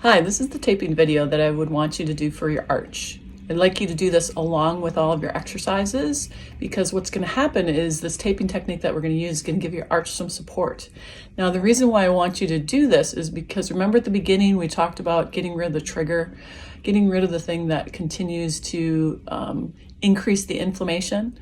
Hi, this is the taping video that I would want you to do for your arch. I'd like you to do this along with all of your exercises because what's going to happen is this taping technique that we're going to use is going to give your arch some support. Now, the reason why I want you to do this is because remember at the beginning we talked about getting rid of the trigger, getting rid of the thing that continues to increase the inflammation.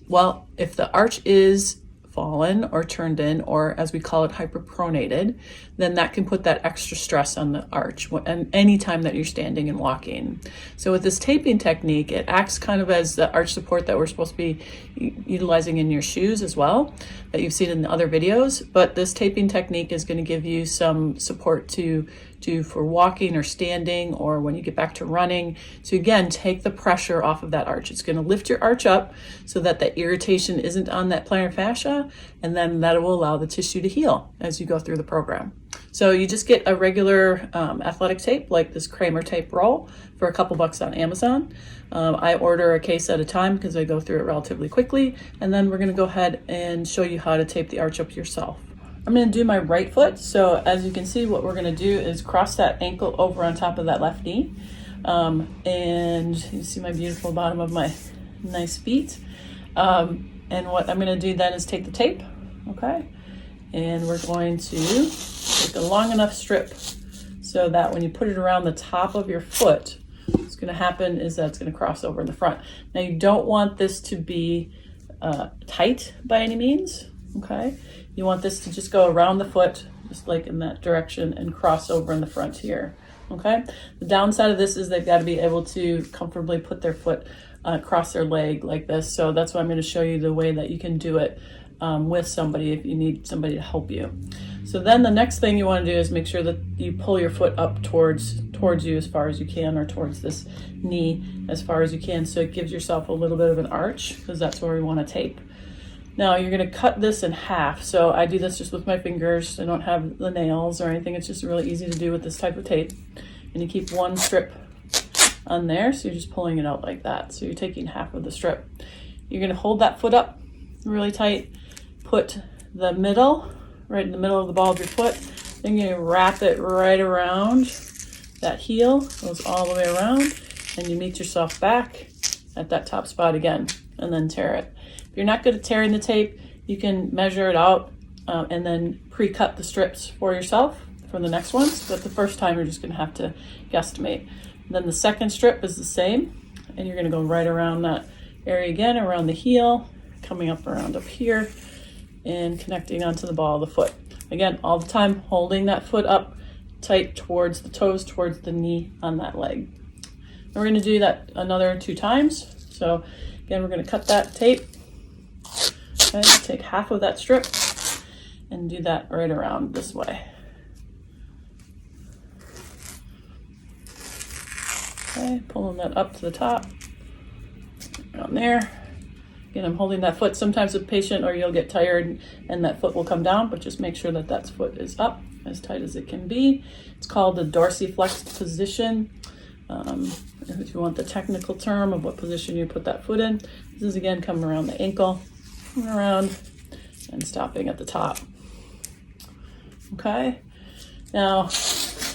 Well, if the arch is fallen or turned in, or as we call it, hyperpronated, then that can put that extra stress on the arch and any time that you're standing and walking. So with this taping technique, it acts kind of as the arch support that we're supposed to be utilizing in your shoes as well, that you've seen in the other videos. But this taping technique is going to give you some support to for walking or standing, or when you get back to running, to again take the pressure off of that arch. It's going to lift your arch up so that the irritation isn't on that plantar fascia, and then that will allow the tissue to heal as you go through the program. So you just get a regular athletic tape like this Kramer tape roll for a couple bucks on Amazon. I order a case at a time because I go through it relatively quickly, and then we're going to go ahead and show you how to tape the arch up yourself. I'm going to do my right foot. So as you can see, what we're going to do is cross that ankle over on top of that left knee. And you see my beautiful bottom of my nice feet. And what I'm going to do then is take the tape, okay? And we're going to take a long enough strip so that when you put it around the top of your foot, what's going to happen is that it's going to cross over in the front. Now you don't want this to be tight by any means, okay? You want this to just go around the foot, just like in that direction, and cross over in the front here, okay? The downside of this is they've got to be able to comfortably put their foot across their leg like this. So that's why I'm going to show you the way that you can do it with somebody if you need somebody to help you. So then the next thing you want to do is make sure that you pull your foot up towards you as far as you can, or towards this knee as far as you can, so it gives yourself a little bit of an arch, because that's where we want to tape. Now you're going to cut this in half. So I do this just with my fingers. I don't have the nails or anything. It's just really easy to do with this type of tape. And you keep one strip on there, so you're just pulling it out like that. So you're taking half of the strip. You're going to hold that foot up really tight, put the middle right in the middle of the ball of your foot, then you're going to wrap it right around that heel, goes all the way around, and you meet yourself back at that top spot again, and then tear it. If you're not good at tearing the tape, you can measure it out and then pre-cut the strips for yourself for the next ones, but the first time you're just going to have to guesstimate. Then the second strip is the same, and you're going to go right around that area again, around the heel, coming up around up here, and connecting onto the ball of the foot. Again, all the time holding that foot up tight towards the toes, towards the knee on that leg. And we're going to do that another 2 times. So again, we're going to cut that tape. Okay, take half of that strip and do that right around this way. Okay, pulling that up to the top, around there. Again, I'm holding that foot. Sometimes a patient, or you'll get tired and that foot will come down, but just make sure that that foot is up as tight as it can be. It's called the dorsiflexed position. If you want the technical term of what position you put that foot in. This is again coming around the ankle, coming around and stopping at the top. Okay, now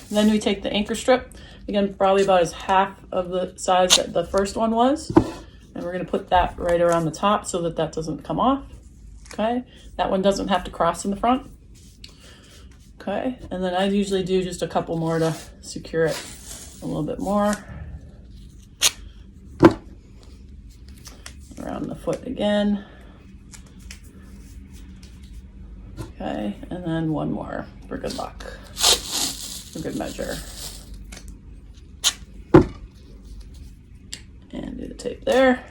then we take the anchor strip, again probably about as half of the size that the first one was, and we're going to put that right around the top so that that doesn't come off. Okay, that one doesn't have to cross in the front. Okay, and then I usually do just a couple more to secure it a little bit more. Around the foot again. Okay, and then one more for good luck, for good measure. And do the tape there.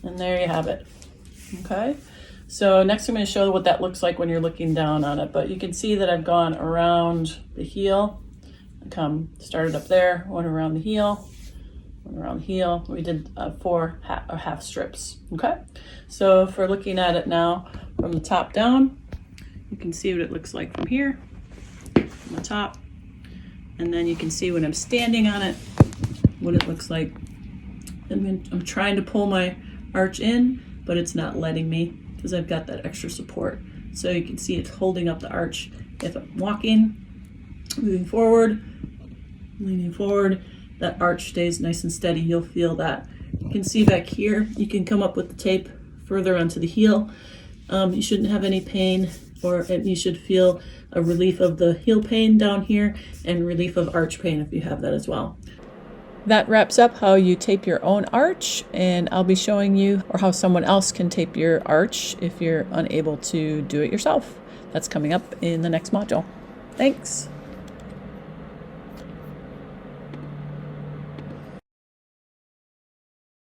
And there you have it. Okay, so next I'm going to show what that looks like when you're looking down on it. But you can see that I've gone around the heel. Started up there, went around the heel, went around the heel. We did 4 half strips. Okay, so if we're looking at it now from the top down, you can see what it looks like from here, from the top, and then you can see when I'm standing on it, what it looks like. I'm trying to pull my arch in, but it's not letting me because I've got that extra support. So you can see it's holding up the arch. If I'm walking, Moving forward, leaning forward, that arch stays nice and steady. You'll feel that. You can see back here, you can come up with the tape further onto the heel. You shouldn't have any pain, or you should feel a relief of the heel pain down here and relief of arch pain if you have that as well. That wraps up how you tape your own arch, and I'll be showing you or how someone else can tape your arch if you're unable to do it yourself. That's coming up in the next module. Thanks.